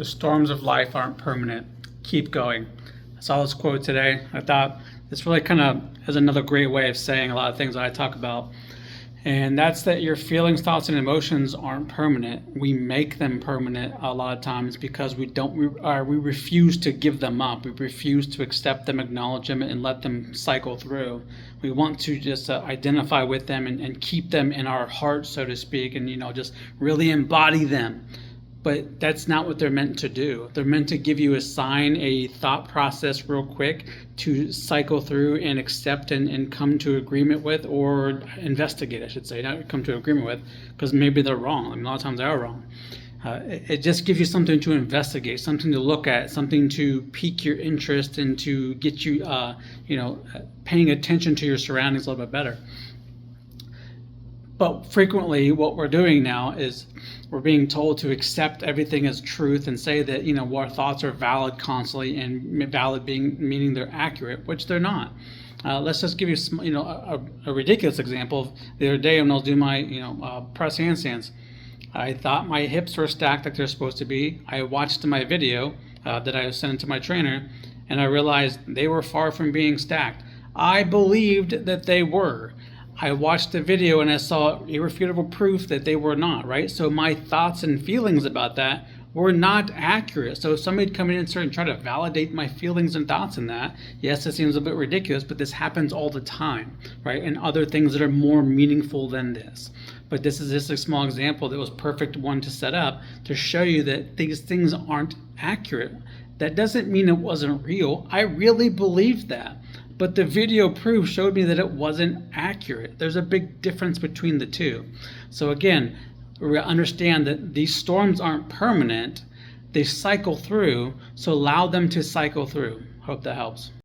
The storms of life aren't permanent. Keep going. I saw this quote today. I thought this really kind of is another great way of saying a lot of things that I talk about. And that's that your feelings, thoughts, and emotions aren't permanent. We make them permanent a lot of times because we refuse to give them up. We refuse to accept them, acknowledge them, and let them cycle through. We want to just identify with them and keep them in our heart, so to speak, and just really embody them. But that's not what they're meant to do. They're meant to give you a sign, a thought process real quick to cycle through and accept and come to agreement with, or investigate, I should say, not come to agreement with, because maybe they're wrong. I mean, a lot of times they are wrong. It just gives you something to investigate, something to look at, something to pique your interest and to get you, paying attention to your surroundings a little bit better. But frequently what we're doing now is we're being told to accept everything as truth and say that, our thoughts are valid constantly, and valid meaning they're accurate, which they're not. Let's just give you a ridiculous example. The other day when I was doing my, press handstands, I thought my hips were stacked like they're supposed to be. I watched my video that I sent to my trainer, and I realized they were far from being stacked. I believed that they were. I watched the video and I saw irrefutable proof that they were not, right? So my thoughts and feelings about that were not accurate. So if somebody come in and try to validate my feelings and thoughts in that, yes, it seems a bit ridiculous, but this happens all the time, right? And other things that are more meaningful than this. But this is just a small example that was perfect one to set up to show you that these things aren't accurate. That doesn't mean it wasn't real. I really believed that. But the video proof showed me that it wasn't accurate. There's a big difference between the two. So again, we understand that these storms aren't permanent. They cycle through, so allow them to cycle through. Hope that helps.